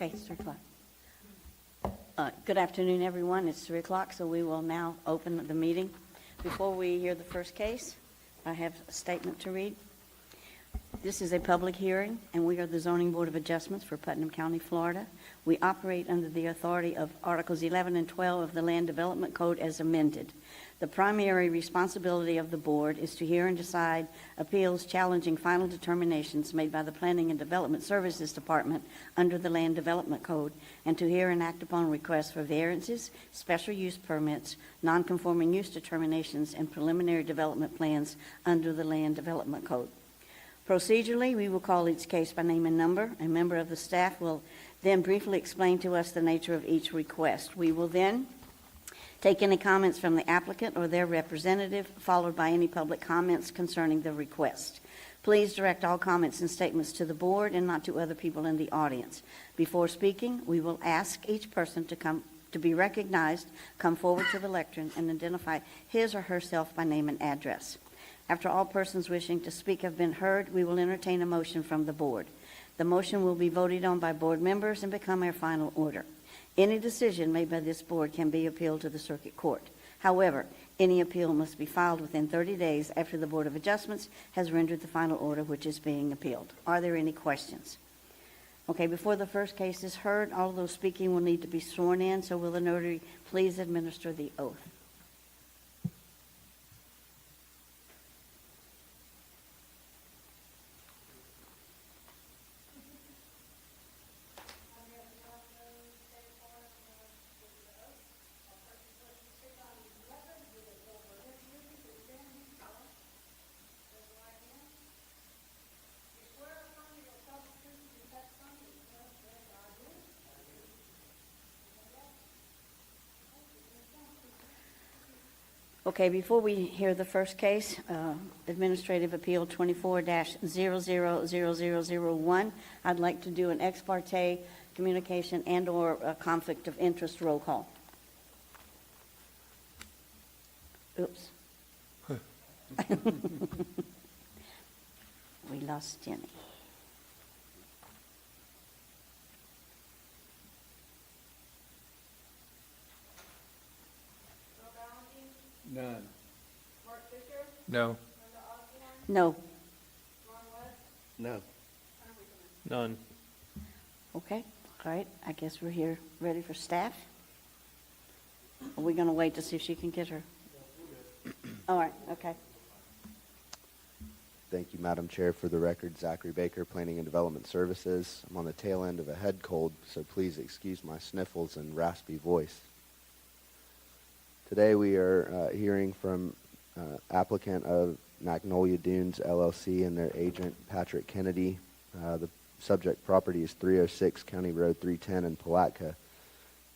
Okay, it's 3 o'clock. Good afternoon, everyone. It's 3 o'clock, so we will now open the meeting. Before we hear the first case, I have a statement to read. This is a public hearing, and we are the Zoning Board of Adjustments for Putnam County, Florida. We operate under the authority of Articles 11 and 12 of the Land Development Code as amended. The primary responsibility of the board is to hear and decide appeals challenging final determinations made by the Planning and Development Services Department under the Land Development Code, and to hear and act upon requests for variances, special use permits, non-conforming use determinations, and preliminary development plans under the Land Development Code. Procedurally, we will call each case by name and number. A member of the staff will then briefly explain to us the nature of each request. We will then take any comments from the applicant or their representative, followed by any public comments concerning the request. Please direct all comments and statements to the board and not to other people in the audience. Before speaking, we will ask each person to be recognized, come forward to the lectern, and identify his or herself by name and address. After all persons wishing to speak have been heard, we will entertain a motion from the board. The motion will be voted on by board members and become our final order. Any decision made by this board can be appealed to the circuit court. However, any appeal must be filed within 30 days after the Board of Adjustments has rendered the final order which is being appealed. Are there any questions? Okay, before the first case is heard, all those speaking will need to be sworn in, so will the notary please administer the oath. Okay, before we hear the first case, Administrative Appeal 24-000001, I'd like to do an ex parte communication and or a conflict of interest roll call. Oops. We lost Jenny. None. Mark Fisher? No. No. No. None. Okay, all right, I guess we're here ready for staff. Are we going to wait to see if she can get her? All right, okay. Thank you, Madam Chair. For the record, Zachary Baker, Planning and Development Services. I'm on the tail end of a head cold, so please excuse my sniffles and raspy voice. Today we are hearing from applicant of Magnolia Dunes, LLC, and their agent, Patrick Kennedy. The subject property is 306 County Road 310 in Palatka.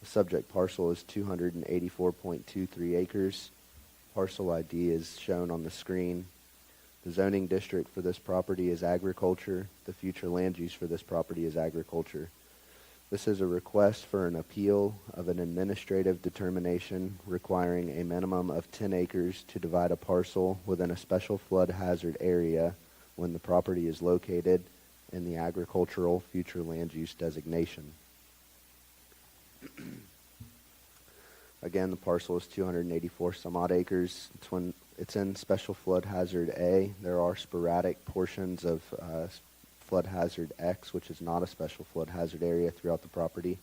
The subject parcel is 284.23 acres. Parcel ID is shown on the screen. The zoning district for this property is agriculture. The future land use for this property is agriculture. This is a request for an appeal of an administrative determination requiring a minimum of 10 acres to divide a parcel within a special flood hazard area when the property is located in the agricultural future land use designation. Again, the parcel is 284 some odd acres. It's in special flood hazard A. There are sporadic portions of flood hazard X, which is not a special flood hazard area throughout the property.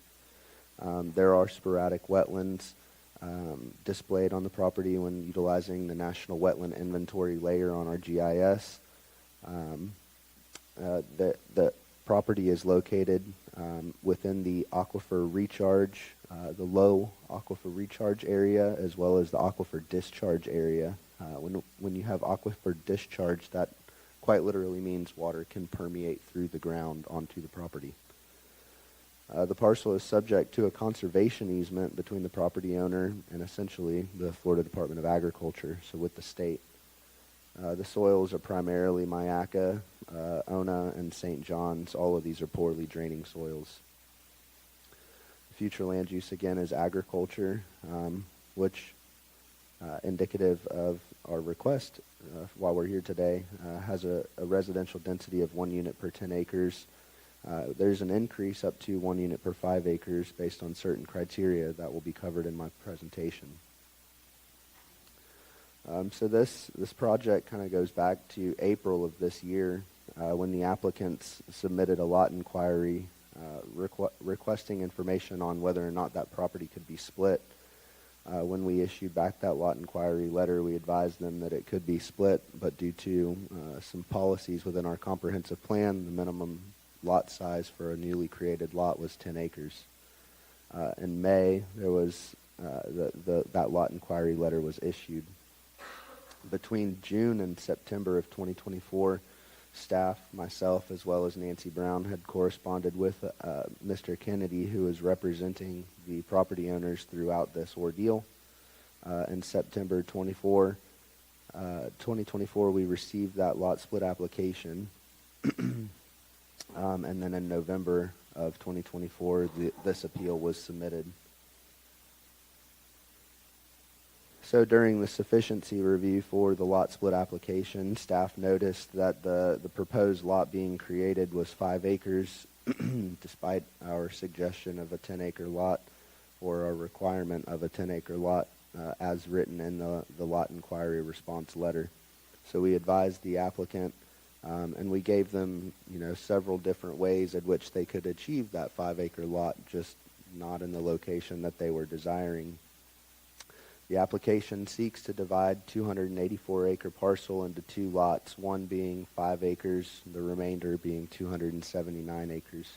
There are sporadic wetlands displayed on the property when utilizing the National Wetland Inventory layer on our GIS. The property is located within the aquifer recharge, the low aquifer recharge area, as well as the aquifer discharge area. When you have aquifer discharge, that quite literally means water can permeate through the ground onto the property. The parcel is subject to a conservation easement between the property owner and essentially the Florida Department of Agriculture, so with the state. The soils are primarily Mayaca, Ona, and St. John's. All of these are poorly draining soils. Future land use, again, is agriculture, which, indicative of our request while we're here today, has a residential density of 1 unit per 10 acres, There's an increase up to 1 unit per 5 acres based on certain criteria that will be covered in my presentation. So this project kind of goes back to April of this year when the applicants submitted a lot inquiry requesting information on whether or not that property could be split. When we issued back that lot inquiry letter, we advised them that it could be split, but due to some policies within our comprehensive plan, the minimum lot size for a newly created lot was 10 acres. In May, there was that lot inquiry letter was issued. Between June and September of 2024, staff, myself, as well as Nancy Brown, had corresponded with Mr. Kennedy, who is representing the property owners throughout this ordeal. In September 2024, we received that lot split application. And then in November of 2024, this appeal was submitted. So during the sufficiency review for the lot split application, staff noticed that the proposed lot being created was 5 acres, despite our suggestion of a 10-acre lot or a requirement of a 10-acre lot as written in the lot inquiry response letter. So we advised the applicant and we gave them, several different ways in which they could achieve that 5-acre lot, just not in the location that they were desiring. The application seeks to divide 284-acre parcel into 2 lots, one being 5 acres, the remainder being 279 acres.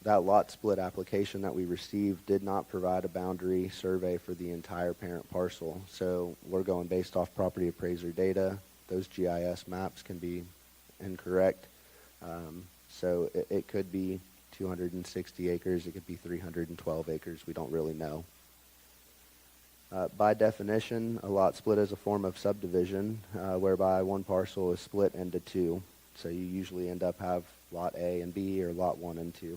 That lot split application that we received did not provide a boundary survey for the entire parent parcel, so we're going based off property appraiser data. Those GIS maps can be incorrect, so it could be 260 acres, it could be 312 acres, we don't really know. By definition, a lot split is a form of subdivision whereby one parcel is split into 2. So you usually end up have lot A and B or lot 1 and 2.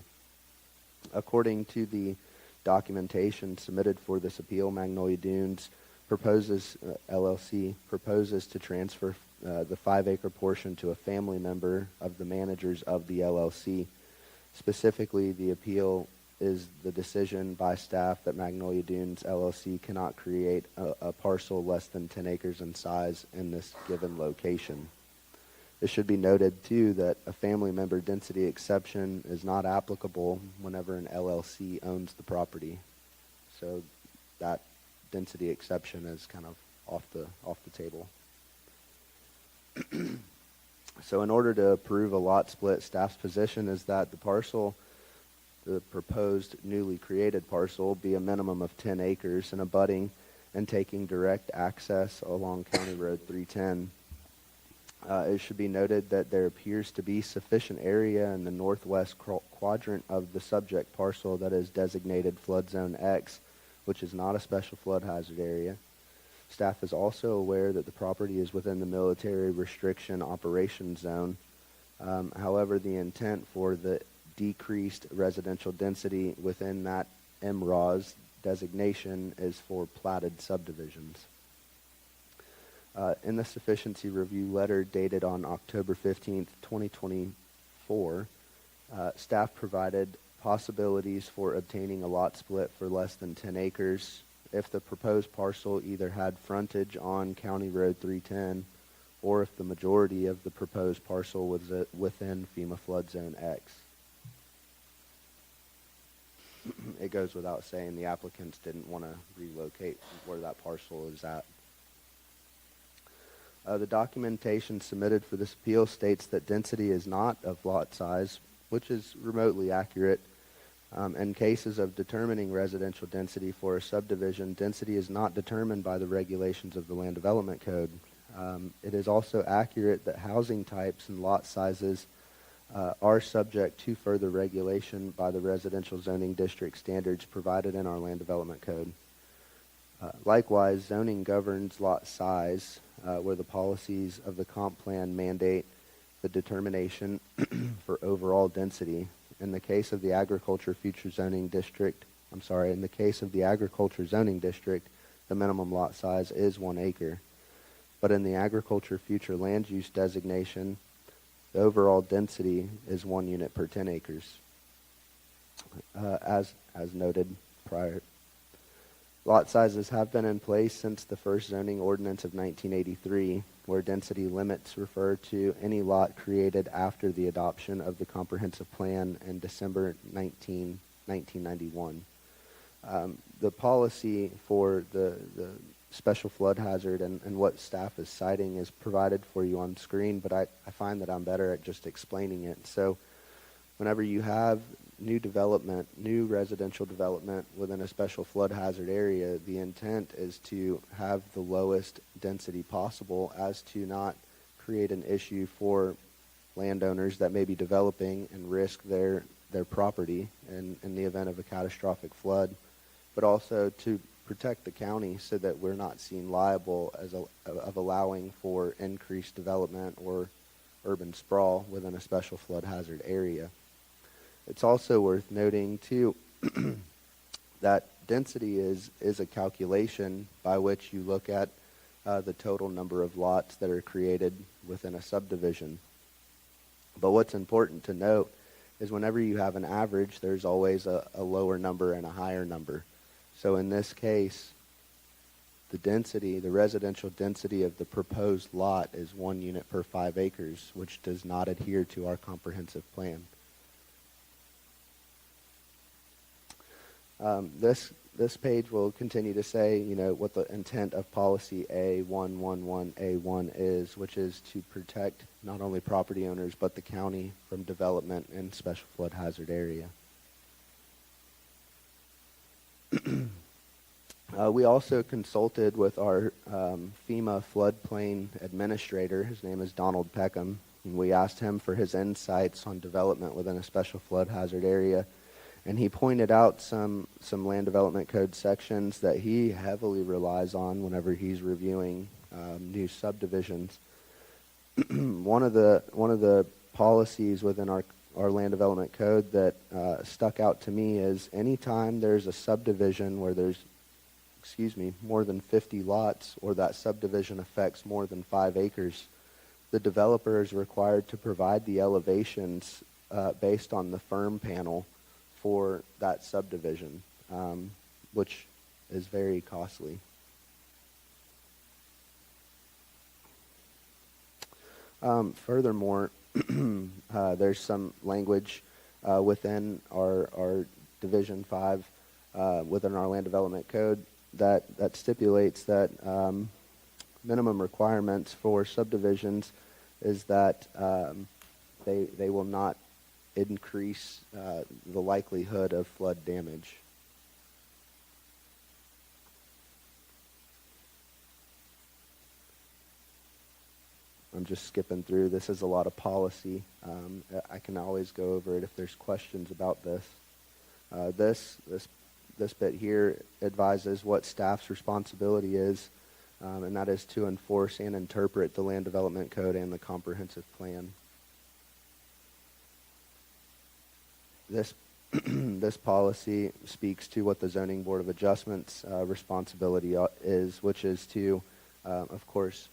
According to the documentation submitted for this appeal, Magnolia Dunes LLC proposes to transfer the 5-acre portion to a family member of the managers of the LLC. Specifically, the appeal is the decision by staff that Magnolia Dunes LLC cannot create a parcel less than 10 acres in size in this given location. It should be noted, too, that a family member density exception is not applicable whenever an LLC owns the property. So that density exception is kind of off the table. So in order to approve a lot split, staff's position is that the proposed newly created parcel be a minimum of 10 acres and abutting and taking direct access along County Road 310. It should be noted that there appears to be sufficient area in the northwest quadrant of the subject parcel that is designated Flood Zone X, which is not a special flood hazard area. Staff is also aware that the property is within the military restriction operation zone. However, the intent for the decreased residential density within that MROS designation is for platted subdivisions. In the sufficiency review letter dated on October 15th, 2024, staff provided possibilities for obtaining a lot split for less than 10 acres if the proposed parcel either had frontage on County Road 310 or if the majority of the proposed parcel was within FEMA Flood Zone X. It goes without saying the applicants didn't want to relocate where that parcel is at. The documentation submitted for this appeal states that density is not of lot size, which is remotely accurate. In cases of determining residential density for a subdivision, density is not determined by the regulations of the Land Development Code. It is also accurate that housing types and lot sizes are subject to further regulation by the residential zoning district standards provided in our Land Development Code. Likewise, zoning governs lot size, where the policies of the comp plan mandate the determination for overall density. In the case of the agriculture zoning district, the minimum lot size is 1 acre. But in the agriculture future land use designation, The overall density is 1 unit per 10 acres. As noted prior, lot sizes have been in place since the first zoning ordinance of 1983, where density limits refer to any lot created after the adoption of the comprehensive plan in December 1991. The policy for the special flood hazard and what staff is citing is provided for you on screen, but I find that I'm better at just explaining it. So whenever you have new development, new residential development within a special flood hazard area, the intent is to have the lowest density possible as to not create an issue for landowners that may be developing and risk their property in the event of a catastrophic flood, but also to protect the county so that we're not seen liable of allowing for increased development or urban sprawl within a special flood hazard area. It's also worth noting, too, that density is a calculation by which you look at the total number of lots that are created within a subdivision. But what's important to note is whenever you have an average, there's always a lower number and a higher number. So in this case, the density, the residential density of the proposed lot is 1 unit per 5 acres, which does not adhere to our comprehensive plan. This page will continue to say, what the intent of policy A111A1 is, which is to protect not only property owners but the county from development in special flood hazard area. We also consulted with our FEMA floodplain administrator. His name is Donald Peckham, and we asked him for his insights on development within a special flood hazard area. And he pointed out some land development code sections that he heavily relies on whenever he's reviewing new subdivisions. One of the policies within our land development code that stuck out to me is anytime there's a subdivision where there's more than 50 lots, or that subdivision affects more than 5 acres, the developer is required to provide the elevations based on the firm panel for that subdivision, which is very costly. Furthermore, there's some language within our Division 5 within our land development code that stipulates that minimum requirements for subdivisions is that they will not increase the likelihood of flood damage. I'm just skipping through. This is a lot of policy. I can always go over it if there's questions about this. This bit here advises what staff's responsibility is, and that is to enforce and interpret the land development code and the comprehensive plan. This policy speaks to what the Zoning Board of Adjustments responsibility is, which is to, of course,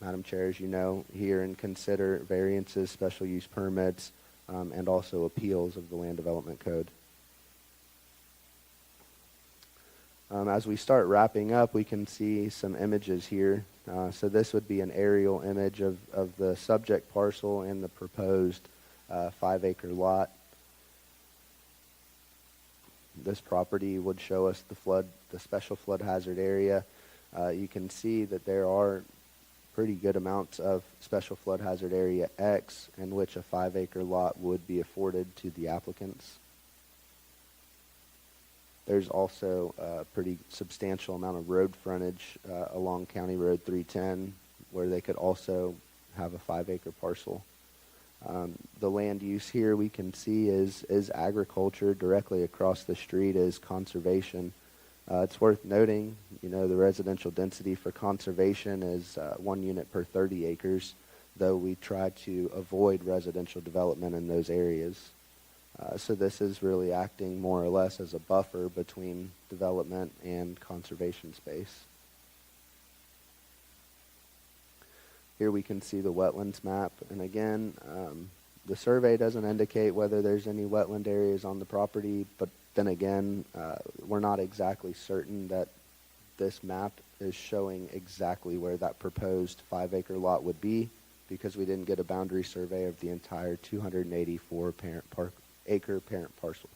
Madam Chair, as you know, hear and consider variances, special use permits, and also appeals of the land development code. As we start wrapping up, we can see some images here. So this would be an aerial image of the subject parcel and the proposed 5-acre lot. This property would show us the special flood hazard area. You can see that there are pretty good amounts of special flood hazard area X in which a 5-acre lot would be afforded to the applicants. There's also a pretty substantial amount of road frontage along County Road 310 where they could also have a 5-acre parcel. The land use here we can see is agriculture. Directly across the street is conservation. It's worth noting, the residential density for conservation is 1 unit per 30 acres, though we try to avoid residential development in those areas. So this is really acting more or less as a buffer between development and conservation space. Here we can see the wetlands map, and again, the survey doesn't indicate whether there's any wetland areas on the property, but then again, we're not exactly certain that this map is showing exactly where that proposed 5-acre lot would be, because we didn't get a boundary survey of the entire 284 acre parent parcel.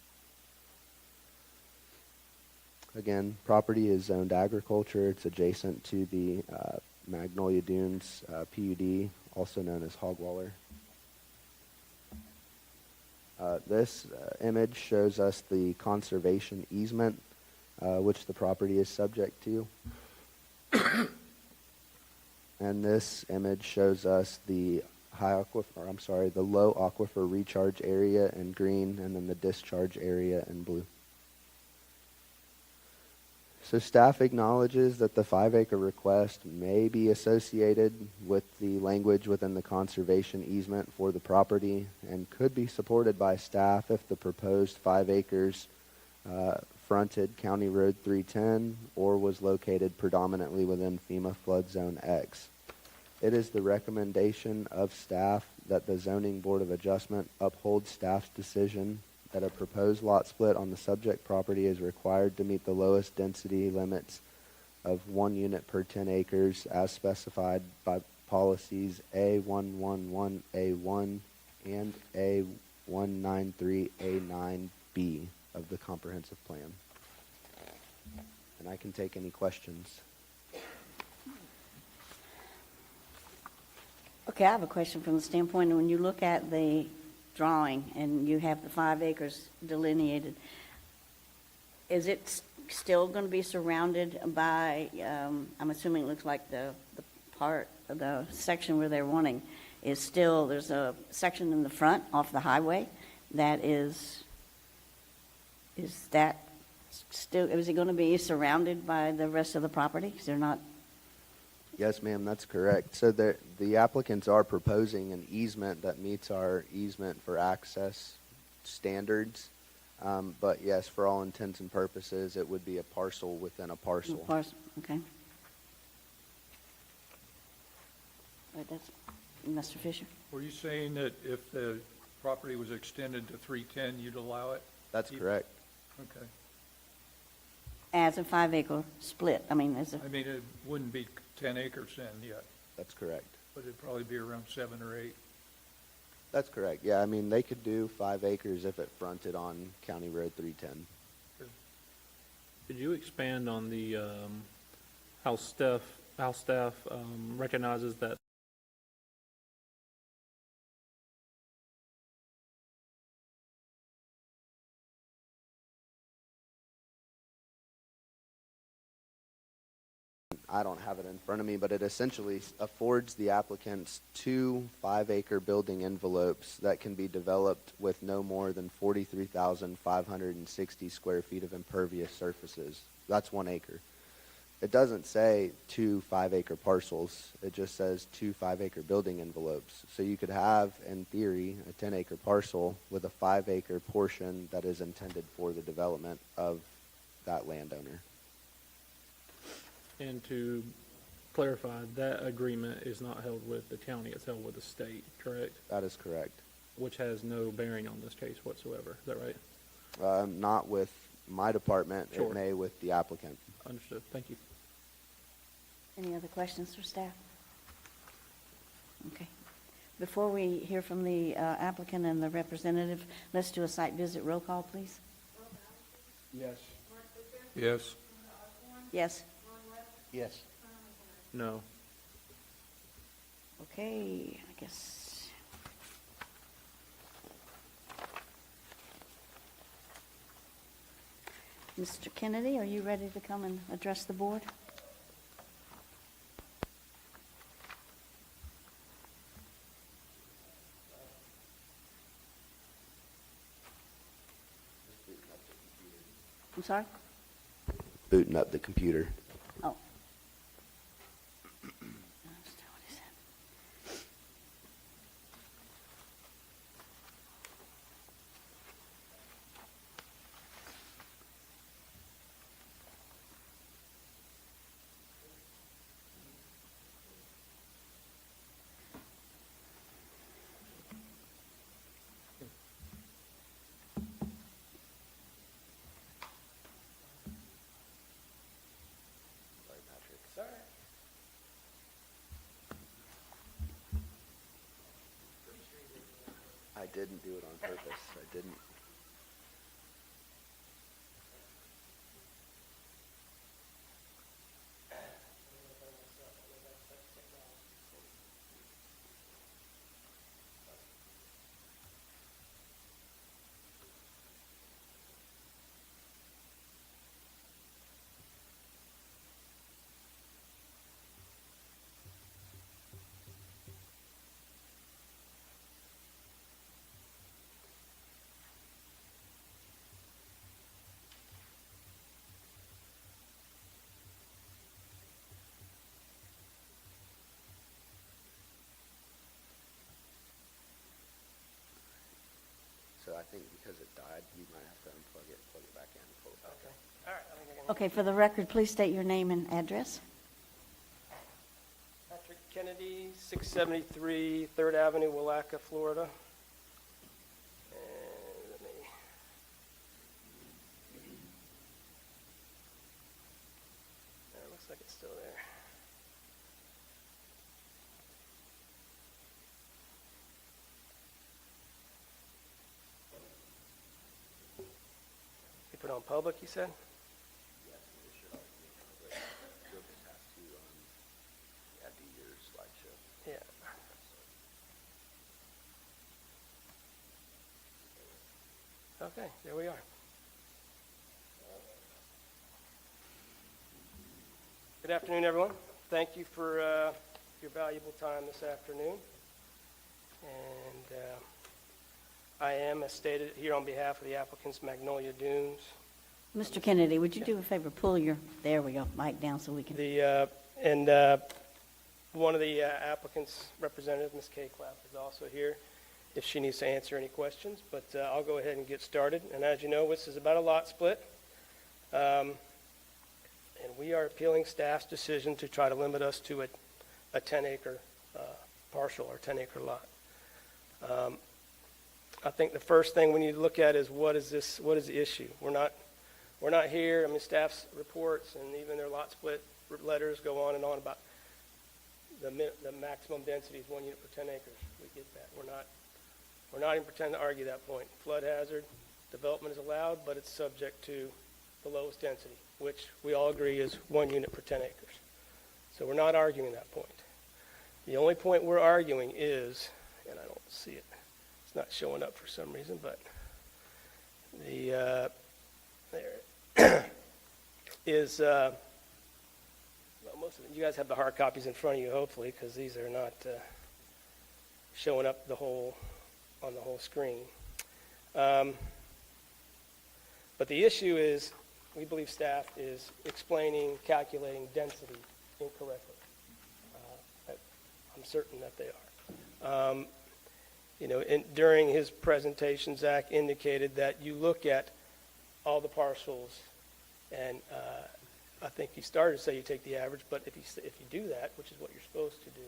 Again, property is zoned agriculture. It's adjacent to the Magnolia Dunes PUD, also known as Hogwaller. This image shows us the conservation easement, which the property is subject to. And this image shows us the the low aquifer recharge area in green, and then the discharge area in blue. So staff acknowledges that the 5-acre request may be associated with the language within the conservation easement for the property and could be supported by staff if the proposed 5 acres fronted County Road 310 or was located predominantly within FEMA Flood Zone X. It is the recommendation of staff that the Zoning Board of Adjustment uphold staff's decision that a proposed lot split on the subject property is required to meet the lowest density limits of 1 unit per 10 acres as specified by policies A111A1 and A193A9B of the comprehensive plan. And I can take any questions. Okay, I have a question from the standpoint of when you look at the drawing and you have the 5 acres delineated, is it still going to be surrounded by, I'm assuming it looks like the part of the section where they're wanting is still, there's a section in the front off the highway that is that still, is it going to be surrounded by the rest of the property? Is there not? Yes, ma'am, that's correct. So the applicants are proposing an easement that meets our easement for access standards. But yes, for all intents and purposes, it would be a parcel within a parcel. Parcel, okay. All right, that's Mr. Fisher. Were you saying that if the property was extended to 310, you'd allow it? That's correct. Okay. As a 5-acre split, I mean, as a, I mean, it wouldn't be 10 acres then yet, That's correct. but it'd probably be around 7 or 8. That's correct. Yeah, I mean, they could do 5 acres if it fronted on County Road 310. Could you expand on the how staff recognizes that I don't have it in front of me, but it essentially affords the applicants 2 5-acre building envelopes that can be developed with no more than 43,560 square feet of impervious surfaces. That's 1 acre. It doesn't say 2 5-acre parcels. It just says 2 5-acre building envelopes. So you could have, in theory, a 10-acre parcel with a 5-acre portion that is intended for the development of that landowner. and to clarify, that agreement is not held with the county, it's held with the state, correct? That is correct. Which has no bearing on this case whatsoever, is that right? Not with my department. Sure. It may with the applicant. Understood, thank you. any other questions for staff? Okay. Before we hear from the applicant and the representative, let's do a site visit roll call, please. Yes. Yes. Yes. Yes. No. Okay, I guess. Mr. Kennedy, are you ready to come and address the board? I'm sorry? Booting up the computer. Oh. Understand what he said. didn't do it on purpose. I didn't. So I think because it died, you might have to unplug it, plug it back in, and pull it back Okay. out. All right. I think I can. Okay, for the record, please state your name and address. Patrick Kennedy, 673 3rd Avenue, Palatka, Florida. And let me. It looks like it's still there. You put it on public, you said? Yes, it should always be public. You'll just have to add to your slideshow. Yeah. Okay, there we are. Good afternoon, everyone. Thank you for your valuable time this afternoon. And I am, as stated, here on behalf of the applicants Magnolia Dunes. Mr. Kennedy, would you do a favor, pull your, there we go, mic down so we can, One of the applicants' representative, Ms. Kay Clapp, is also here if she needs to answer any questions. But I'll go ahead and get started. And as you know, this is about a lot split. And we are appealing staff's decision to try to limit us to a 10-acre parcel or 10-acre lot. I think the first thing we need to look at is what is the issue? We're not here, I mean, staff's reports and even their lot split letters go on and on about the maximum density is 1 unit per 10 acres. We get that. We're not even pretending to argue that point. Flood hazard, development is allowed, but it's subject to the lowest density, which we all agree is 1 unit per 10 acres. So we're not arguing that point. The only point we're arguing is, and I don't see it, it's not showing up for some reason, but there is, well, most of it, you guys have the hard copies in front of you, hopefully, because these are not showing up on the whole screen. But the issue is, we believe staff is explaining, calculating density incorrectly. I'm certain that they are. During his presentation, Zach indicated that you look at all the parcels, and I think he started to say you take the average, but if you do that, which is what you're supposed to do,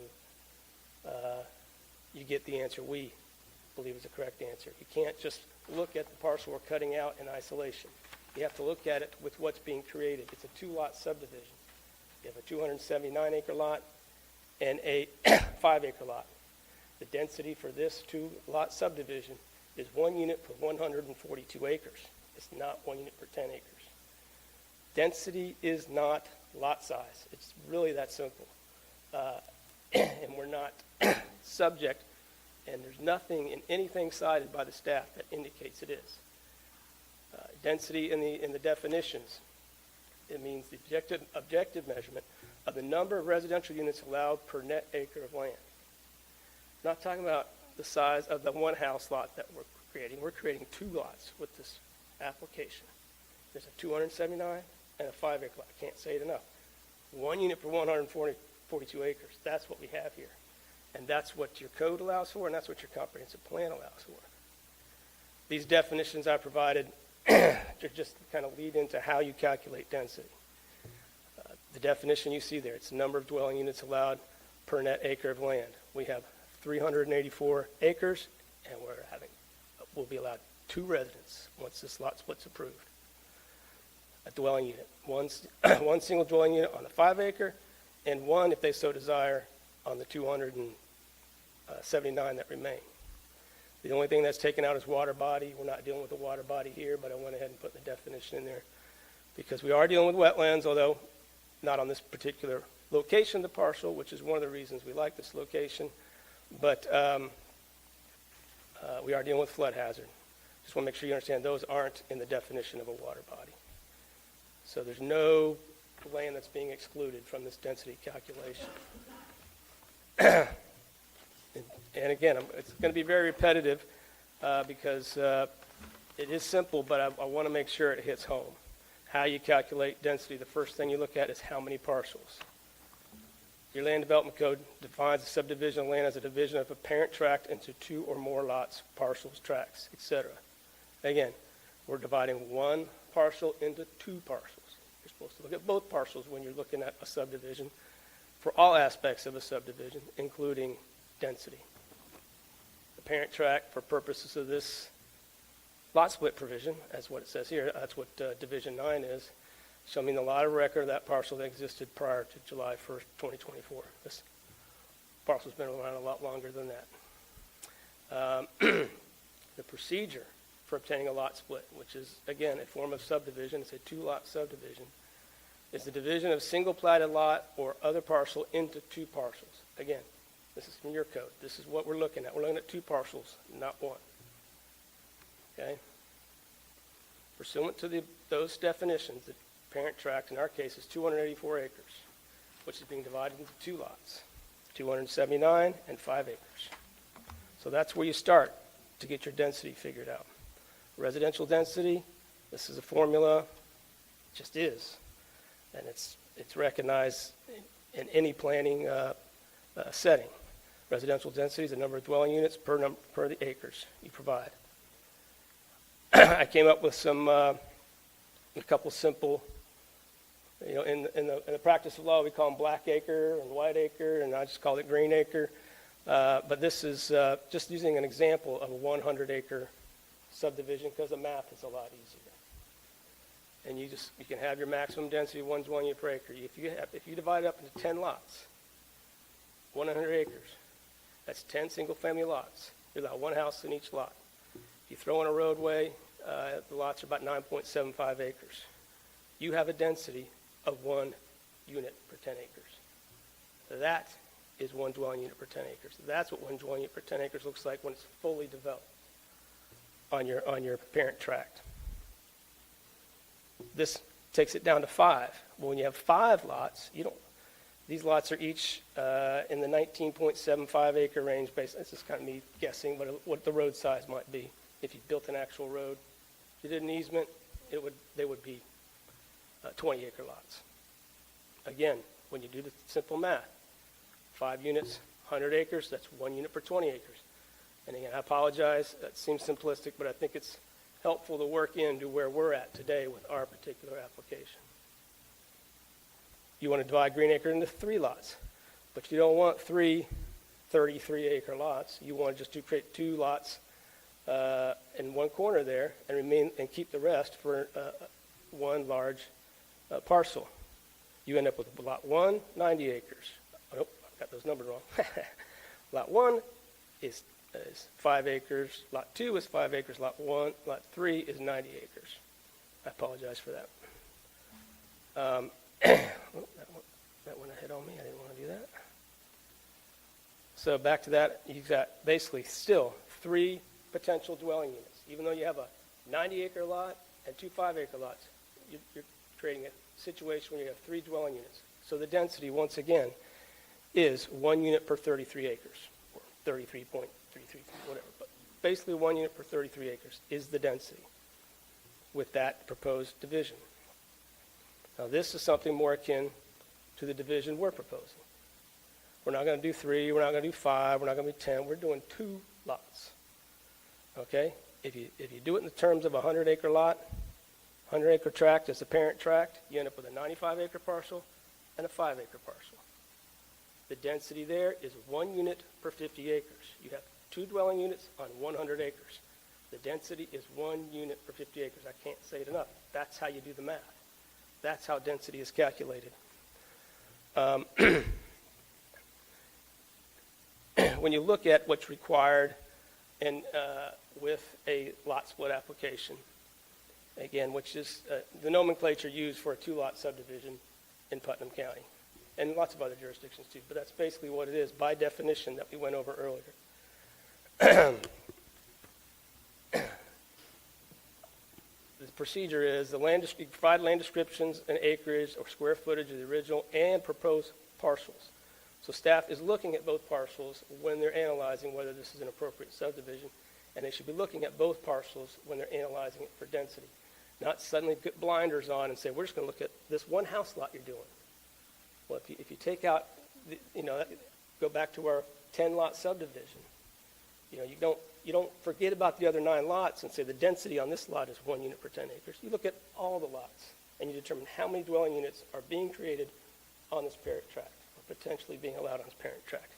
you get the answer we believe is the correct answer. You can't just look at the parcel we're cutting out in isolation. You have to look at it with what's being created. It's a 2-lot subdivision. You have a 279-acre lot and a 5-acre lot. The density for this 2-lot subdivision is 1 unit per 142 acres. It's not 1 unit per 10 acres. Density is not lot size. It's really that simple. And we're not subject, and there's nothing in anything cited by the staff that indicates it is. Density in the definitions, it means the objective measurement of the number of residential units allowed per net acre of land. We're not talking about the size of the one house lot that we're creating. We're creating 2 lots with this application. There's a 279 and a 5-acre lot. I can't say it enough. 1 unit per 142 acres. That's what we have here. And that's what your code allows for, and that's what your comprehensive plan allows for. These definitions I provided to just kind of lead into how you calculate density. The definition you see there, it's the number of dwelling units allowed per net acre of land. We have 384 acres, and we'll be allowed 2 residents once this lot split's approved. A dwelling unit, one single dwelling unit on the 5-acre, and 1, if they so desire, on the 279 that remain. The only thing that's taken out is water body. We're not dealing with the water body here, but I went ahead and put the definition in there because we are dealing with wetlands, although not on this particular location of the parcel, which is one of the reasons we like this location. But we are dealing with flood hazard. Just want to make sure you understand those aren't in the definition of a water body. So there's no land that's being excluded from this density calculation. And again, it's going to be very repetitive because it is simple, but I want to make sure it hits home. How you calculate density, the first thing you look at is how many parcels. Your land development code defines a subdivision of land as a division of a parent tract into 2 or more lots, parcels, tracts, etc. Again, we're dividing one parcel into 2 parcels. You're supposed to look at both parcels when you're looking at a subdivision for all aspects of a subdivision, including density. The parent tract, for purposes of this lot split provision, that's what it says here, that's what Division 9 is, shall mean the lot of record of that parcel that existed prior to July 1st, 2024. This parcel's been around a lot longer than that. The procedure for obtaining a lot split, which is, again, a form of subdivision, it's a 2-lot subdivision, is the division of single platted lot or other parcel into 2 parcels. Again, this is from your code. This is what we're looking at. We're looking at 2 parcels, not 1. Okay? Pursuant to those definitions, the parent tract in our case is 284 acres, which is being divided into 2 lots, 279 and 5 acres. So that's where you start to get your density figured out. Residential density, this is a formula, it just is. And it's recognized in any planning setting. Residential density is the number of dwelling units per the acres you provide. I came up with a couple simple, in the practice of law, we call them black acre and white acre, and I just call it green acre. But this is just using an example of a 100-acre subdivision because the math is a lot easier. And you can have your maximum density 1 dwelling unit per acre. If you divide it up into 10 lots, 100 acres, that's 10 single-family lots. You allow 1 house in each lot. If you throw in a roadway, the lots are about 9.75 acres. You have a density of 1 unit per 10 acres. That is 1 dwelling unit per 10 acres. That's what 1 dwelling unit per 10 acres looks like when it's fully developed on your parent tract. This takes it down to 5. Well, when you have 5 lots, these lots are each in the 19.75 acre range. This is kind of me guessing what the road size might be. If you built an actual road, if you did an easement, they would be 20 acre lots. Again, when you do the simple math, 5 units, 100 acres, that's 1 unit per 20 acres. And again, I apologize, that seems simplistic, but I think it's helpful to work into where we're at today with our particular application. You want to divide green acre into 3 lots, but you don't want 3 33-acre lots. You want to just create 2 lots in one corner there and keep the rest for one large parcel. You end up with lot 1, 90 acres. Oh, I've got those numbers wrong. Lot 1 is 5 acres. Lot 2 is 5 acres. Lot 3 is 90 acres. I apologize for that. That went ahead on me. I didn't want to do that. So back to that, you've got basically still 3 potential dwelling units. Even though you have a 90-acre lot and 2 5-acre lots, you're creating a situation where you have 3 dwelling units. So the density, once again, is 1 unit per 33 acres, or 33.33, whatever. But basically 1 unit per 33 acres is the density with that proposed division. Now this is something more akin to the division we're proposing. We're not going to do 3, we're not going to do 5, we're not going to do 10, we're doing 2 lots. Okay? If you do it in the terms of a 100-acre lot, 100-acre tract as the parent tract, you end up with a 95-acre parcel and a 5-acre parcel. The density there is 1 unit per 50 acres. You have 2 dwelling units on 100 acres. The density is 1 unit per 50 acres. I can't say it enough. That's how you do the math. That's how density is calculated. When you look at what's required and with a lot split application, again, which is the nomenclature used for a two-lot subdivision in Putnam County, and lots of other jurisdictions too, but that's basically what it is by definition that we went over earlier. The procedure is you provide land descriptions and acreage or square footage of the original and proposed parcels. So staff is looking at both parcels when they're analyzing whether this is an appropriate subdivision, and they should be looking at both parcels when they're analyzing it for density. Not suddenly put blinders on and say, we're just going to look at this one house lot you're doing. Well, if you take out, go back to our 10-lot subdivision, you don't forget about the other 9 lots and say the density on this lot is 1 unit per 10 acres. You look at all the lots, and you determine how many dwelling units are being created on this parent tract, or potentially being allowed on this parent tract.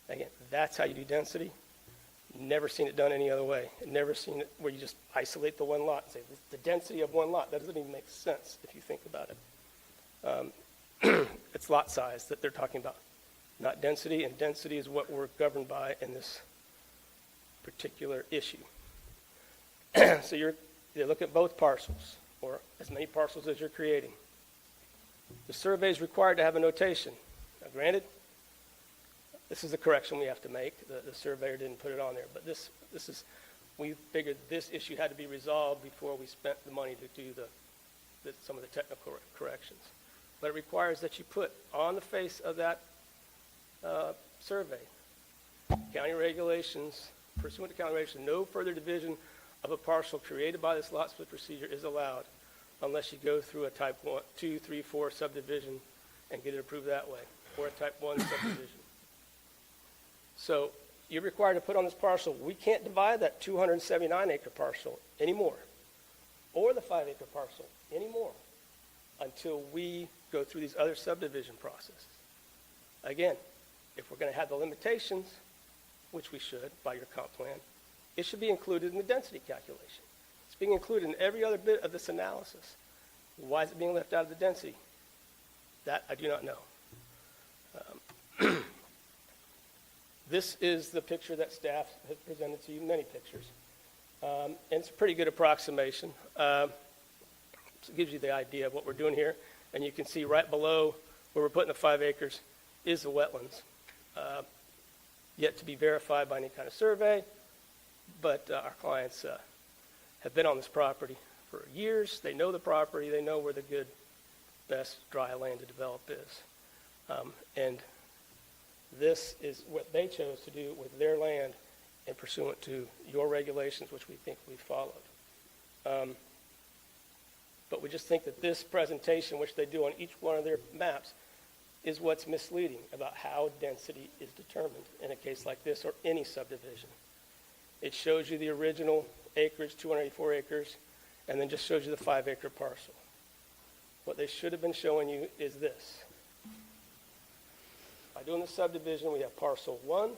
Again, that's how you do density. Never seen it done any other way. Never seen it where you just isolate the one lot and say, the density of one lot. That doesn't even make sense if you think about it. It's lot size that they're talking about, not density, and density is what we're governed by in this particular issue. So you look at both parcels, or as many parcels as you're creating. The survey is required to have a notation. Now, granted, this is the correction we have to make. The surveyor didn't put it on there, but we figured this issue had to be resolved before we spent the money to do some of the technical corrections. But it requires that you put on the face of that survey, county regulations, pursuant to county regulations, no further division of a parcel created by this lot split procedure is allowed unless you go through a type 1, 2, 3, 4 subdivision and get it approved that way, or a type 1 subdivision. So you're required to put on this parcel, we can't divide that 279-acre parcel anymore, or the 5-acre parcel anymore, until we go through these other subdivision processes. Again, if we're going to have the limitations, which we should by your comp plan, it should be included in the density calculation. It's being included in every other bit of this analysis. Why is it being left out of the density? That I do not know. This is the picture that staff has presented to you, many pictures. And it's a pretty good approximation. So it gives you the idea of what we're doing here. And you can see right below where we're putting the 5 acres is the wetlands. Yet to be verified by any kind of survey, but our clients have been on this property for years. They know the property. They know where the good, best dry land to develop is. And this is what they chose to do with their land and pursuant to your regulations, which we think we followed. But we just think that this presentation, which they do on each one of their maps, is what's misleading about how density is determined in a case like this or any subdivision. It shows you the original acreage, 284 acres, and then just shows you the 5-acre parcel. What they should have been showing you is this. By doing the subdivision, we have parcel 1,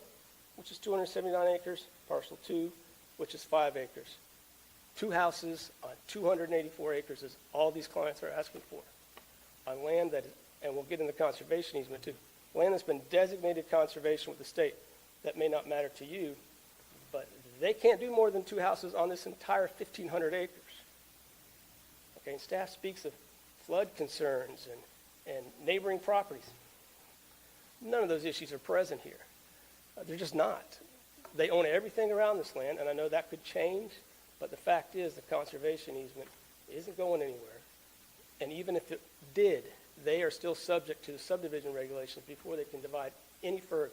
which is 279 acres, parcel 2, which is 5 acres. 2 houses on 284 acres is all these clients are asking for on land that, and we'll get into conservation easement too, land that's been designated conservation with the state. That may not matter to you, but they can't do more than 2 houses on this entire 1,500 acres. Okay, and staff speaks of flood concerns and neighboring properties. None of those issues are present here. They're just not. They own everything around this land, and I know that could change, but the fact is the conservation easement isn't going anywhere. And even if it did, they are still subject to the subdivision regulations before they can divide any further,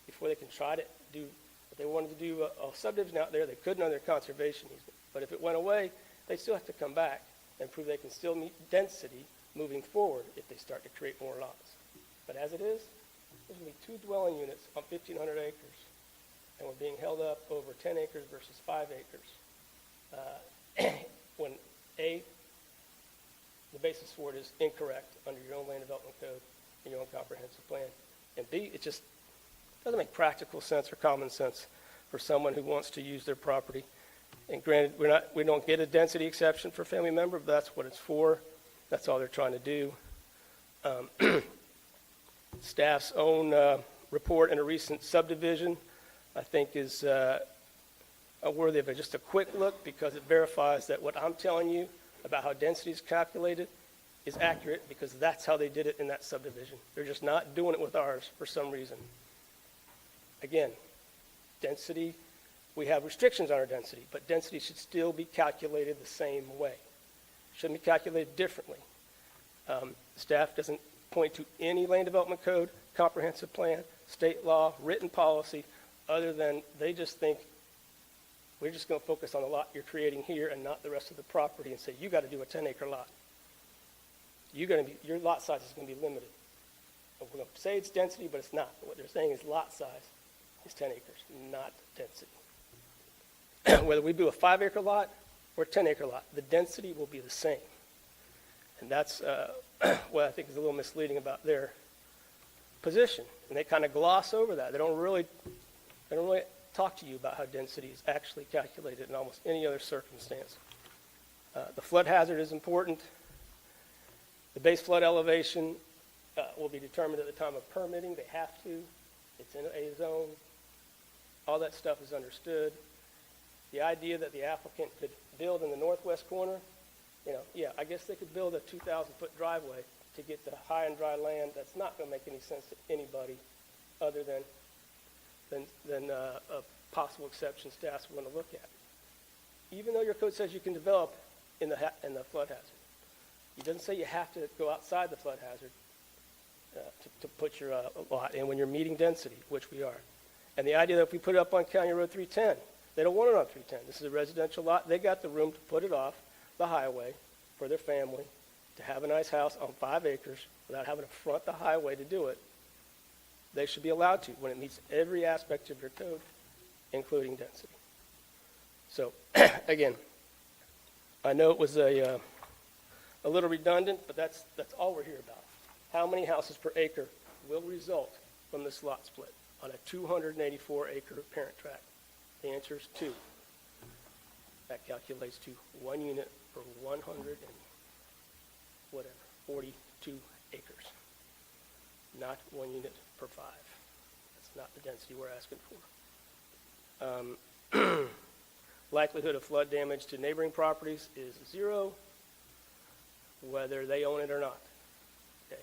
before they can try to do, if they wanted to do a subdivision out there, they couldn't under conservation easement. But if it went away, they still have to come back and prove they can still meet density moving forward if they start to create more lots. But as it is, there's going to be 2 dwelling units on 1,500 acres, and we're being held up over 10 acres versus 5 acres. When A, the basis for it is incorrect under your own land development code and your own comprehensive plan, and B, it just doesn't make practical sense or common sense for someone who wants to use their property. And granted, we don't get a density exception for family member, but that's what it's for. That's all they're trying to do. Staff's own report in a recent subdivision, I think, is worthy of just a quick look because it verifies that what I'm telling you about how density is calculated is accurate because that's how they did it in that subdivision. They're just not doing it with ours for some reason. Again, density, we have restrictions on our density, but density should still be calculated the same way. Shouldn't be calculated differently. Staff doesn't point to any land development code, comprehensive plan, state law, written policy, other than they just think we're just going to focus on the lot you're creating here and not the rest of the property and say, you got to do a 10-acre lot. Your lot size is going to be limited. And we're going to say it's density, but it's not. What they're saying is lot size is 10 acres, not density. Whether we do a 5-acre lot or a 10-acre lot, the density will be the same. And that's what I think is a little misleading about their position. And they kind of gloss over that. They don't really talk to you about how density is actually calculated in almost any other circumstance. The flood hazard is important. The base flood elevation will be determined at the time of permitting. They have to. It's in a zone. All that stuff is understood. The idea that the applicant could build in the northwest corner, yeah, I guess they could build a 2,000-foot driveway to get to high and dry land. That's not going to make any sense to anybody other than possible exceptions staff's going to look at. Even though your code says you can develop in the flood hazard, it doesn't say you have to go outside the flood hazard to put your lot in when you're meeting density, which we are. And the idea that if we put it up on County Road 310, they don't want it on 310. This is a residential lot. They got the room to put it off the highway for their family, to have a nice house on 5 acres without having to front the highway to do it. They should be allowed to when it meets every aspect of your code, including density. So, again, I know it was a little redundant, but that's all we're here about. How many houses per acre will result from this lot split on a 284-acre parent tract? The answer is 2. That calculates to 1 unit per 42 acres, not 1 unit per 5. That's not the density we're asking for. Likelihood of flood damage to neighboring properties is 0, whether they own it or not. Okay.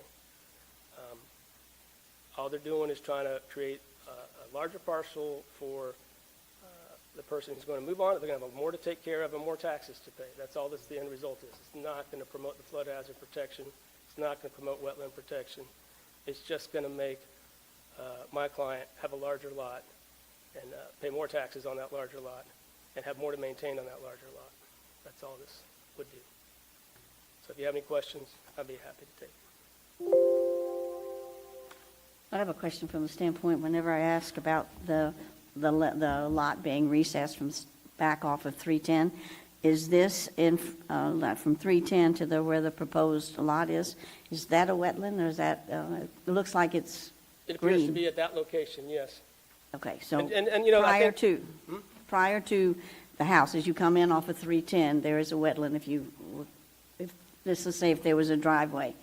All they're doing is trying to create a larger parcel for the person who's going to move on. They're going to have more to take care of and more taxes to pay. That's all that's the end result is. It's not going to promote the flood hazard protection. It's not going to promote wetland protection. It's just going to make my client have a larger lot and pay more taxes on that larger lot and have more to maintain on that larger lot. That's all this would do. So if you have any questions, I'd be happy to take them. I have a question from the standpoint, whenever I ask about the lot being recessed from back off of 310, is this in from 310 to where the proposed lot is that a wetland, or is that, it looks like it's It appears green. to be at that location, yes. Okay, so And you know, I think, prior to the house, as you come in off of 310, there is a wetland if let's just say if there was a driveway,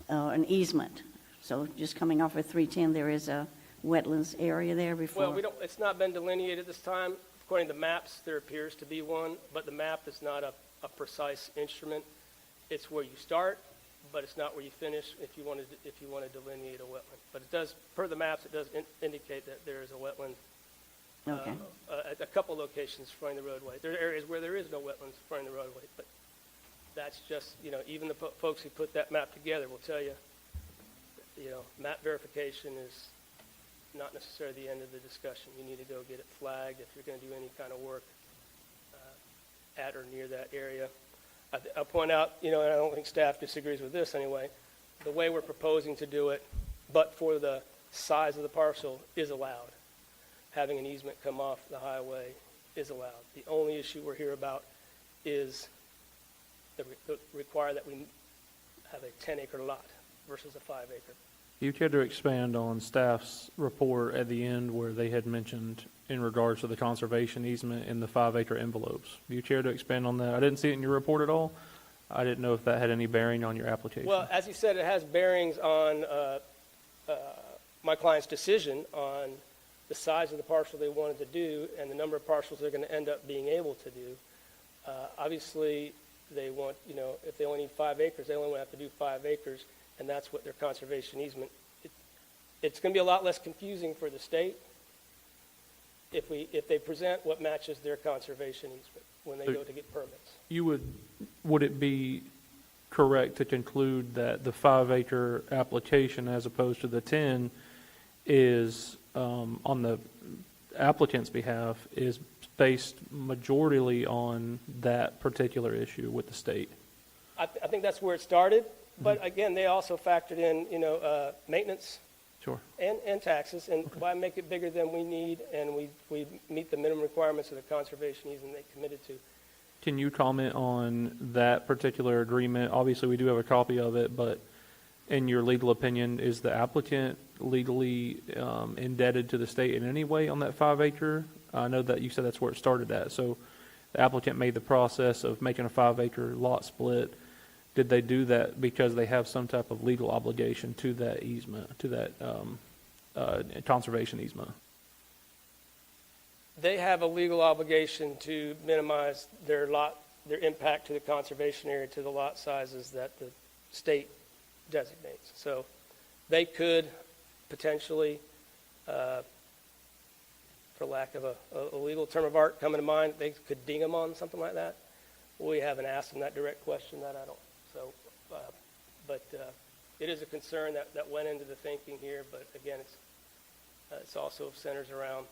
an easement. So just coming off of 310, there is a wetlands area there before? well, it's not been delineated this time. According to maps, there appears to be one, but the map is not a precise instrument. It's where you start, but it's not where you finish if you want to delineate a wetland. But it does, per the maps, it does indicate that there is a wetland. Okay. At a couple locations fronting the roadway. There are areas where there is no wetlands fronting the roadway, but that's just, even the folks who put that map together will tell you, map verification is not necessarily the end of the discussion. You need to go get it flagged if you're going to do any kind of work at or near that area. I'll point out, and I don't think staff disagrees with this anyway, the way we're proposing to do it, but for the size of the parcel, is allowed. Having an easement come off the highway is allowed. The only issue we're here about is the require that we have a 10-acre lot versus a 5-acre. You care to expand on staff's report at the end where they had mentioned in regards to the conservation easement in the 5-acre envelopes? Do you care to expand on that? I didn't see it in your report at all. I didn't know if that had any bearing on your application. Well, as you said, it has bearings on my client's decision on the size of the parcel they wanted to do and the number of parcels they're going to end up being able to do. Obviously, they want, if they only need 5 acres, they only want to have to do 5 acres, and that's what their conservation easement. It's going to be a lot less confusing for the state if they present what matches their conservation easement when they go to get permits. Would it be correct to conclude that the 5-acre application as opposed to the 10 is, on the applicant's behalf, is based majorly on that particular issue with the state? I think that's where it started, but again, they also factored in, maintenance Sure. and taxes, and why make it bigger than we need, and we meet the minimum requirements of the conservation easement they committed to. Can you comment on that particular agreement? Obviously, we do have a copy of it, but in your legal opinion, is the applicant legally indebted to the state in any way on that 5-acre? I know that you said that's where it started at. So the applicant made the process of making a 5-acre lot split. Did they do that because they have some type of legal obligation to that easement, to that conservation easement? They have a legal obligation to minimize their impact to the conservation area to the lot sizes that the state designates. So they could potentially, for lack of a legal term of art coming to mind, they could ding them on something like that. We haven't asked them that direct question, that I don't. So, but it is a concern that went into the thinking here. But again, it's also centers around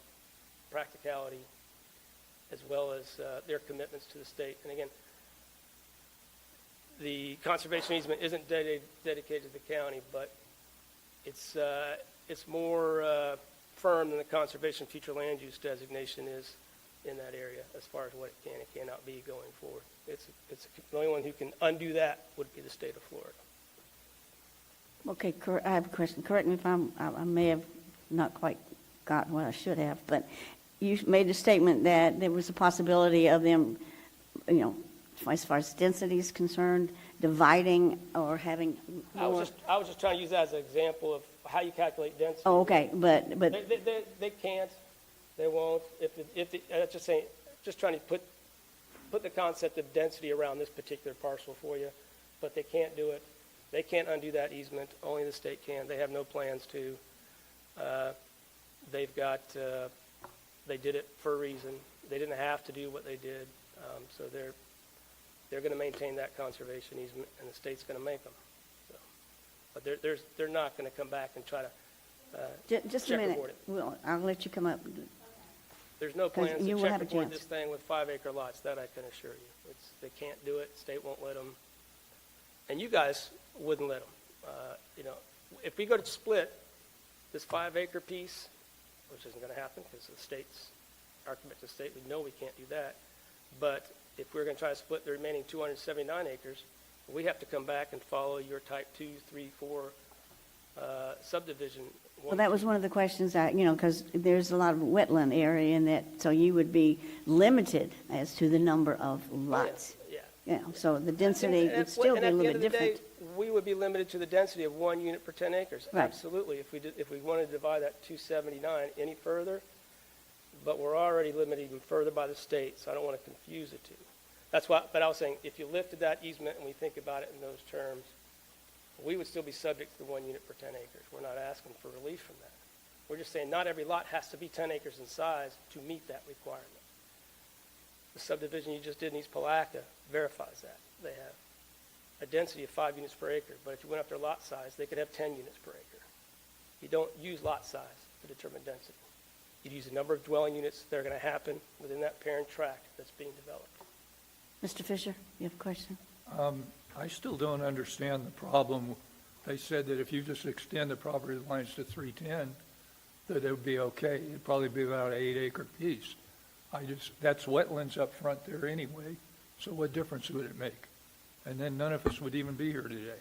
practicality as well as their commitments to the state. And again, the conservation easement isn't dedicated to the county, but it's more firm than the conservation future land use designation is in that area as far as what it can and cannot be going forward. It's the only one who can undo that would be the state of Florida. Okay, I have a question. Correct me if I may have not quite got what I should have, but you made a statement that there was a possibility of them, as far as density is concerned, dividing or having more. I was just trying to use that as an example of how you calculate density. Oh, okay, but They can't, they won't. Just trying to put the concept of density around this particular parcel for you, but they can't do it. They can't undo that easement. Only the state can. They have no plans to. They did it for a reason. They didn't have to do what they did, so they're going to maintain that conservation easement, and the state's going to make them. So, but they're not going to come back and try to just a minute. checkerboard it. Well, I'll let you come up. There's no 'Cause plans you to will have a checkerboard chance. this thing with 5-acre lots. That I can assure you. They can't do it. State won't let them, and you guys wouldn't let them. If we go to split this 5-acre piece, which isn't going to happen because our commitment to the state, we know we can't do that. But if we're going to try to split the remaining 279 acres, we have to come back and follow your type 2, 3, 4 subdivision. Well, that was one of the questions because there's a lot of wetland area in that, so you would be limited as to the number of lots. Yeah. So the density would still be a little bit different. And at the end of the day, we would be limited to the density of 1 unit per 10 acres. Right. Absolutely. If we wanted to divide that 279 any further, but we're already limited even further by the state, so I don't want to confuse the two. That's why. But I was saying, if you lifted that easement and we think about it in those terms, we would still be subject to the 1 unit per 10 acres. We're not asking for relief from that. We're just saying not every lot has to be 10 acres in size to meet that requirement. The subdivision you just did in East Palatka verifies that. They have a density of 5 units per acre, but if you went up their lot size, they could have 10 units per acre. You don't use lot size to determine density. You'd use the number of dwelling units that are going to happen within that parent tract that's being developed. Mr. Fisher, you have a question? I still don't understand the problem. They said that if you just extend the property lines to 310, that it would be okay. It'd probably be about an 8-acre piece. That's wetlands up front there anyway, so what difference would it make? And then none of us would even be here today.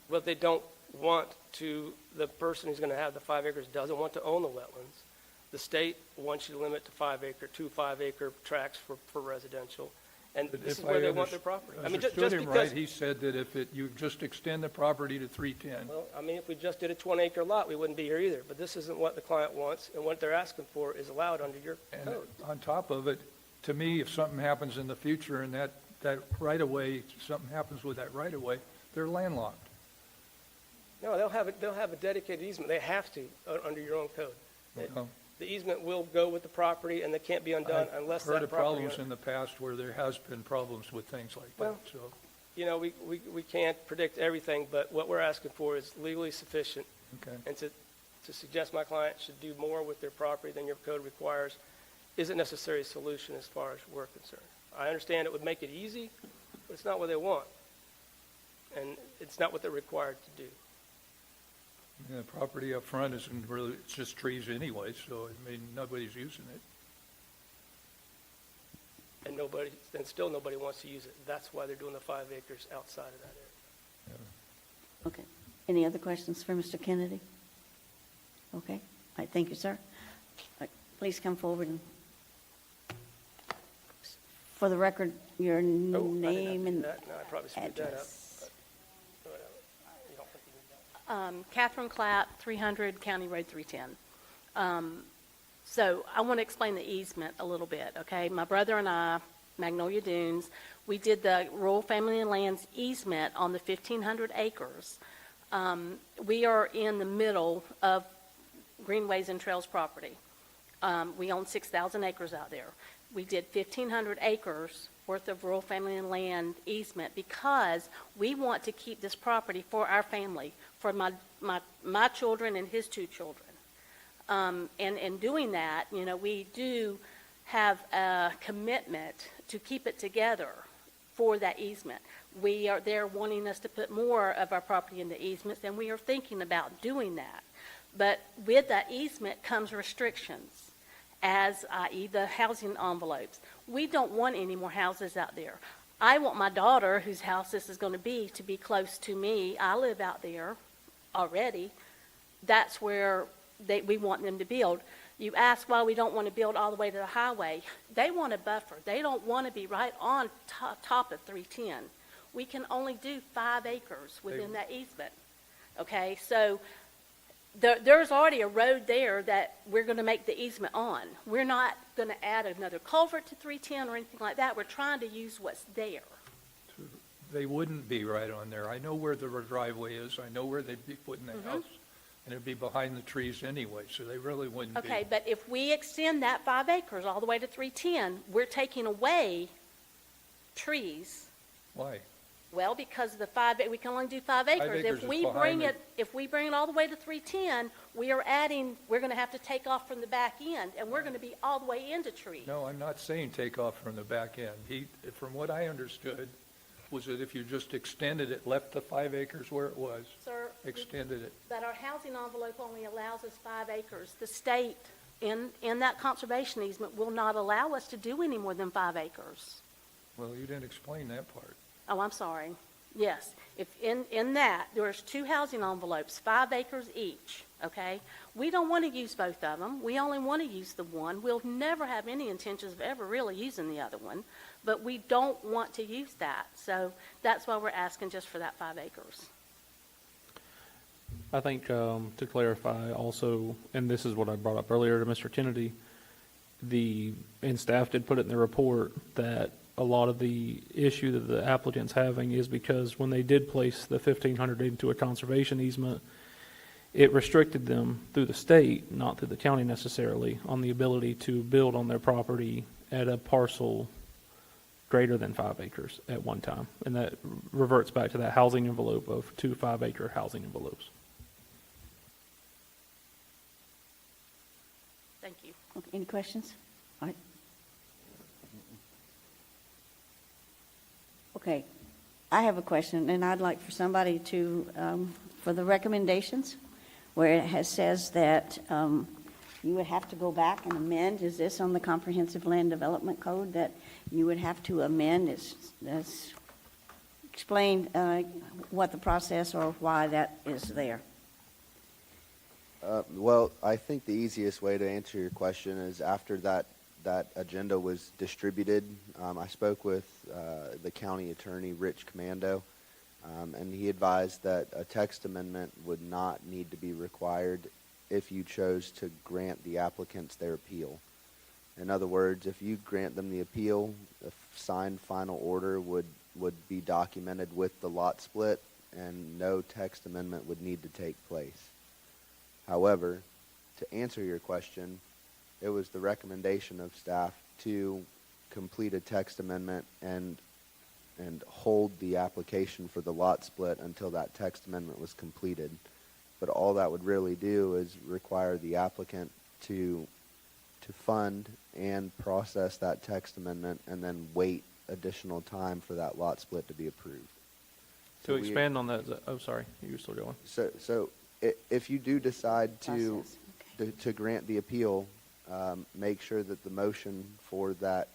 Well, they don't want to, the person who's going to have the 5 acres doesn't want to own the wetlands. The state wants you to limit to 5-acre, 2 5-acre tracts for residential. And But this is if where I they want their property. I mean, understood just him because, right, he said that if you just extend the property to 310, well, I mean, if we just did a 20-acre lot, we wouldn't be here either. But this isn't what the client wants, and what they're asking for is allowed under your and code. on top of it, to me, if something happens in the future and that right-of-way, something happens with that right-of-way, they're landlocked. No, they'll have a dedicated easement. They have to, under your own code. Well, The easement will go with the property, and it can't be undone unless I've heard that of property problems owner. in the past where there has been problems with things like that, Well, so. You know, we can't predict everything, but what we're asking for is legally sufficient. Okay. And to suggest my client should do more with their property than your code requires isn't necessarily a solution as far as we're concerned. I understand it would make it easy, but it's not what they want. And it's not what they're required to do. Yeah, the property up front isn't really, it's just trees anyway, so, I mean, nobody's using it. And still nobody wants to use it. That's why they're doing the 5 acres outside of that area. Okay. Any other questions for Mr. Kennedy? Okay. All right, thank you, sir. All right, please come forward and, for the record, your Oh, I didn't have to name do and that. No, I probably screwed that up. address. Whatever. You don't think you need that. Catherine Clapp, 300 County Road 310. So I want to explain the easement a little bit, okay? My brother and I, Magnolia Dunes, we did the Rural Family and Lands easement on the 1,500 acres. We are in the middle of Greenways and Trails property. We own 6,000 acres out there. We did 1,500 acres worth of Rural Family and Land easement because we want to keep this property for our family, for my children and his 2 children. And in doing that, you know, we do have a commitment to keep it together for that easement. They're wanting us to put more of our property into easements, and we are thinking about doing that. But with that easement comes restrictions, as i.e. the housing envelopes. We don't want any more houses out there. I want my daughter, whose house this is going to be close to me. I live out there already. That's where we want them to build. You ask why we don't want to build all the way to the highway. They want a buffer. They don't want to be right on top of 310. We can only do 5 acres within that easement. Okay, so there's already a road there that we're going to make the easement on. We're not going to add another culvert to 310 or anything like that. We're trying to use what's there. They wouldn't be right on there. I know where the driveway is, I know where they'd be putting the house, and it'd be behind the trees anyway, so they really wouldn't be. Okay, but if we extend that 5 acres all the way to 310, we're taking away trees. Why? Well, because of the we can only do 5 acres. acres If is we behind bring it all the way to 310, we're going to have to take off from the back end, and we're going to be all the way into trees. No, I'm not saying take off from the back end. From what I understood, was that if you just extended it, left the 5 acres where it was, Sir, extended it. but our housing envelope only allows us 5 acres. The state, in that conservation easement, will not allow us to do any more than 5 acres. Well, you didn't explain that part. Oh, I'm sorry. Yes, if in that, there's 2 housing envelopes, 5 acres each, okay? We don't want to use both of them. We only want to use the one. We'll never have any intentions of ever really using the other one, but we don't want to use that. So that's why we're asking just for that 5 acres. I think to clarify also, and this is what I brought up earlier to Mr. Kennedy, and staff did put it in the report that a lot of the issue that the applicant's having is because when they did place the 1,500 into a conservation easement, it restricted them through the state, not through the county necessarily, on the ability to build on their property at a parcel greater than 5 acres at one time. And that reverts back to that housing envelope of 2 5-acre housing envelopes. Thank you. Okay, any questions? All right. Okay, I have a question, and I'd like for somebody to, for the recommendations, where it says that you would have to go back and amend. Is this on the Comprehensive Land Development Code that you would have to amend? It's explain what the process or why that is there. Well, I think the easiest way to answer your question is after that that agenda was distributed, I spoke with the county attorney, Rich Commando, and he advised that a text amendment would not need to be required if you chose to grant the applicants their appeal. In other words, if you grant them the appeal, a signed final order would be documented with the lot split, and no text amendment would need to take place. However, to answer your question, it was the recommendation of staff to complete a text amendment and hold the application for the lot split until that text amendment was completed. But all that would really do is require the applicant to fund and process that text amendment and then wait additional time for that lot split to be approved. To So expand on that, oh, sorry, you were still going. So if you do decide to Process, okay. to grant the appeal, make sure that the motion for that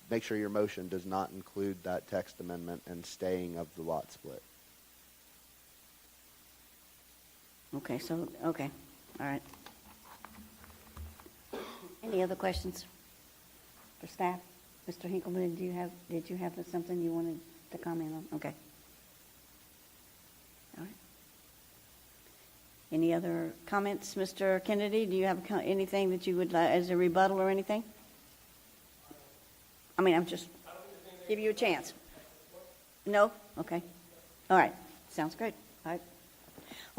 make sure your motion does not include that text amendment and staying of the lot split. Okay, all right. Any other questions for staff? Mr. Hinkleman, did you have something you wanted to comment on? Okay. All right. Any other comments, Mr. Kennedy? Do you have anything that you would, as a rebuttal or anything? I mean, I'm just give you a chance. No? Okay. All right. Sounds great. All right.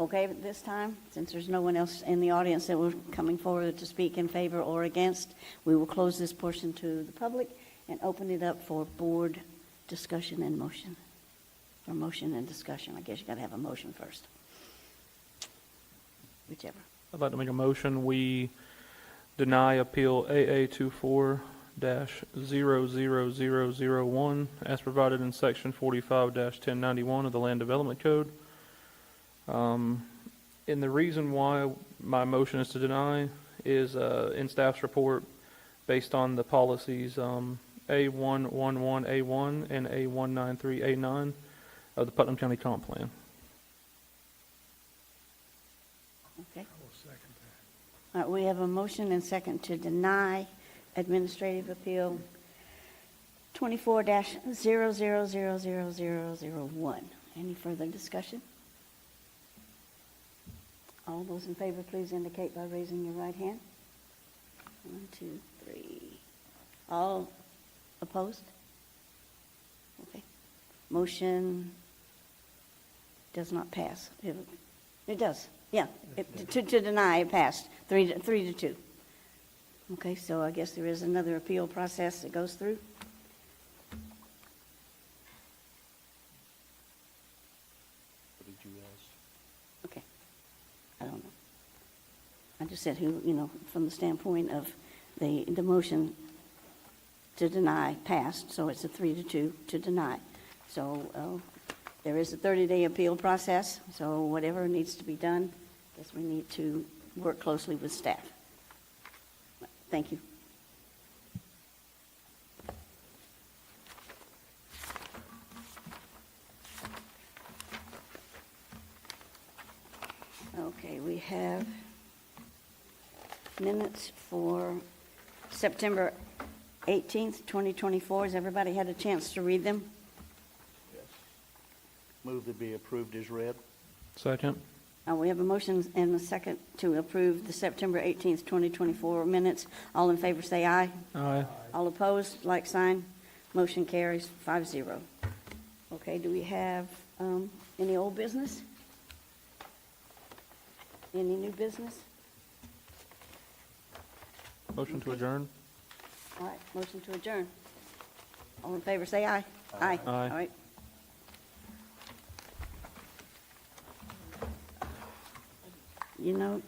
Okay, at this time, since there's no one else in the audience that was coming forward to speak in favor or against, we will close this portion to the public and open it up for board discussion and motion. Or motion and discussion. I guess you got to have a motion first. Whichever. I'd like to make a motion, we deny appeal AA 24-00001 as provided in section 45-1091 of the Land Development Code. And the reason why my motion is to deny is in staff's report based on the policies A111A1 and A193A9 of the Putnam County Comp Plan. Okay. All right, we have a motion and second to deny Administrative Appeal 24-0000001. Any further discussion? All those in favor, please indicate by raising your right hand. 1, 2, 3. All opposed? Okay. Motion does not pass. It does. Yeah. To deny, it passed. 3 to 2. Okay, so I guess there is another appeal process that goes through. What did you ask? Okay. I don't know. I just said from the standpoint of the motion to deny passed, so it's a 3 to 2 to deny. So there is a 30-day appeal process, so whatever needs to be done, I guess we need to work closely with staff. Thank you. Okay, we have minutes for September 18th, 2024. Has everybody had a chance to read them? Yes. Move to be approved as read. Second. We have a motion and a second to approve the September 18th, 2024 minutes. All in favor say aye. Aye. All opposed, like sign. Motion carries 5-0. Okay, do we have any old business? Any new business? Motion to adjourn. All right, motion to adjourn. All in favor say aye. Aye. Aye. All right. You know,